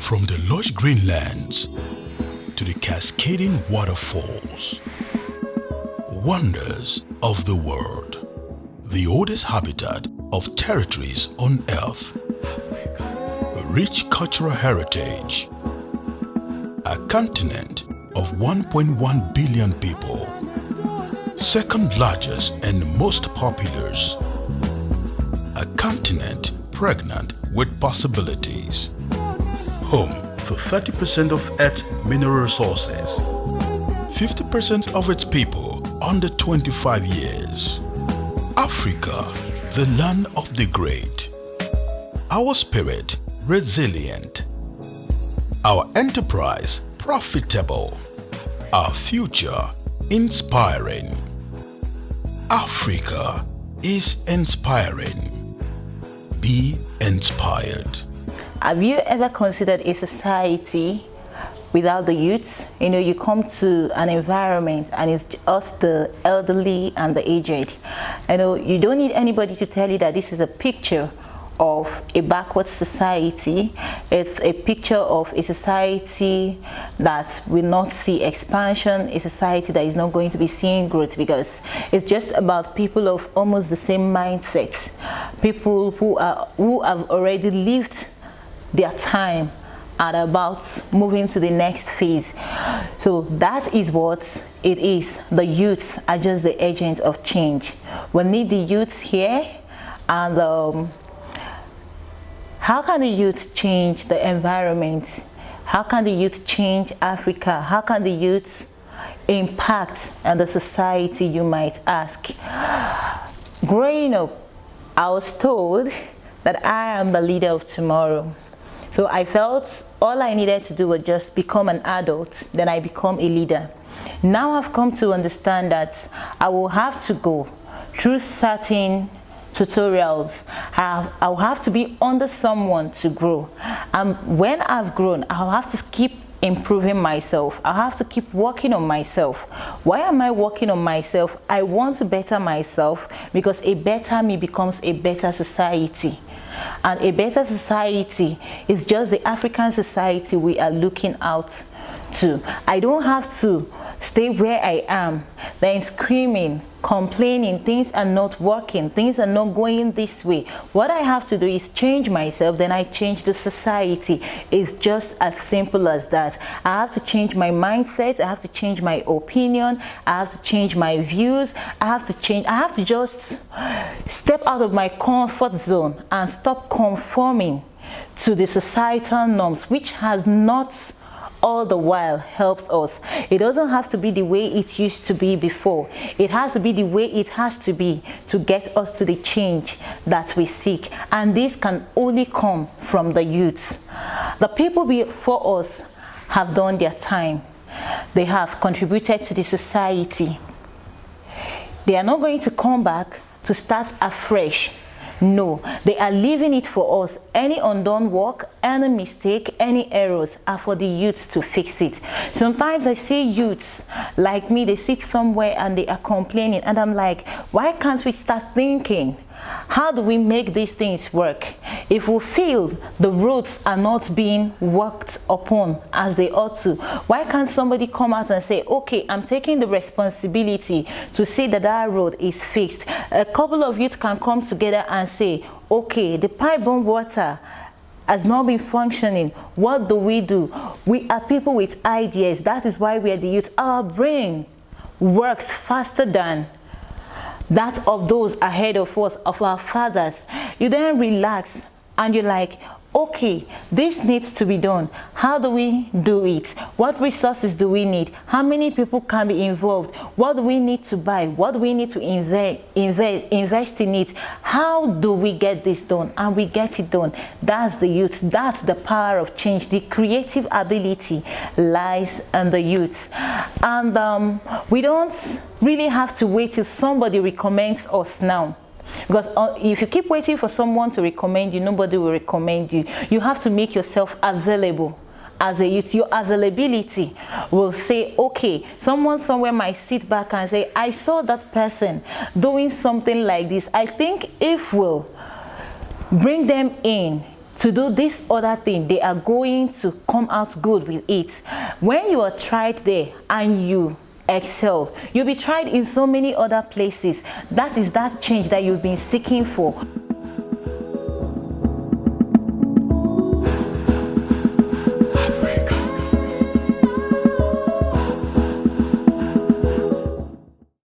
From the lush green lands to the cascading waterfalls, wonders of the world, the oldest habitat of territories on Earth, a rich cultural heritage, a continent of 1.1 billion people, second largest and most populous, a continent pregnant with possibilities, home to 30% of Earth's mineral resources, 50% of its people under 25 years. Africa, the land of the great. Our spirit, resilient. Our enterprise, profitable. Our future, inspiring. Africa is inspiring. Be inspired. Have you ever considered a society without the youths? You know, you come to an environment and it's just the elderly and the aged. You know, you don't need anybody to tell you that this is a picture of a backward society. It's a picture of a society that will not see expansion, a society that is not going to be seeing growth, because it's just about people of almost the same mindset, people who have already lived their time and about moving to the next phase. So that is what it is. The youths are just the agent of change. We need the youths here. And how can the youth change the environment? How can the youth change Africa? How can the youth impact on the society, you might ask? Growing up, I was told that I am the leader of tomorrow. So I felt all I needed to do was just become an adult, then I become a leader. Now I've come to understand that I will have to go through certain tutorials. I'll have to be under someone to grow. And when I've grown, I'll have to keep improving myself. I have to keep working on myself. Why am I working on myself? I want to better myself, because a better me becomes a better society. And a better society is just the African society we are looking out to. I don't have to stay where I am, then screaming, complaining, things are not working, things are not going this way. What I have to do is change myself, then I change the society. It's just as simple as that. I have to change my mindset, I have to change my opinion, I have to change my views, I have to just step out of my comfort zone and stop conforming to the societal norms, which has not all the while helps us. It doesn't have to be the way it used to be before. It has to be the way it has to be to get us to the change that we seek. And this can only come from the youths. The people before us have done their time. They have contributed to the society. They are not going to come back to start afresh. No, they are leaving it for us. Any undone work, any mistake, any errors are for the youths to fix it. Sometimes I see youths like me, they sit somewhere and they are complaining, and I'm like, why can't we start thinking? How do we make these things work? If we feel the roads are not being worked upon as they ought to, why can't somebody come out and say, okay, I'm taking the responsibility to see that that road is fixed? A couple of youth can come together and say, okay, the pipe-borne water has not been functioning. What do? We are people with ideas. That is why we are the youth. Our brain works faster than that of those ahead of us, of our fathers. You then relax and you're like, okay, this needs to be done. How do we do it? What resources do we need? How many people can be involved? What do we need to buy? What do we need to invest in it? How do we get this done? And we get it done. That's the youth. That's the power of change. The creative ability lies in the youth. And we don't really have to wait till somebody recommends us now. Because if you keep waiting for someone to recommend you, nobody will recommend you. You have to make yourself available as a youth. Your availability will say, okay, someone somewhere might sit back and say, I saw that person doing something like this. I think if we'll bring them in to do this other thing, they are going to come out good with it. When you are tried there and you excel, you'll be tried in so many other places. That is that change that you've been seeking for.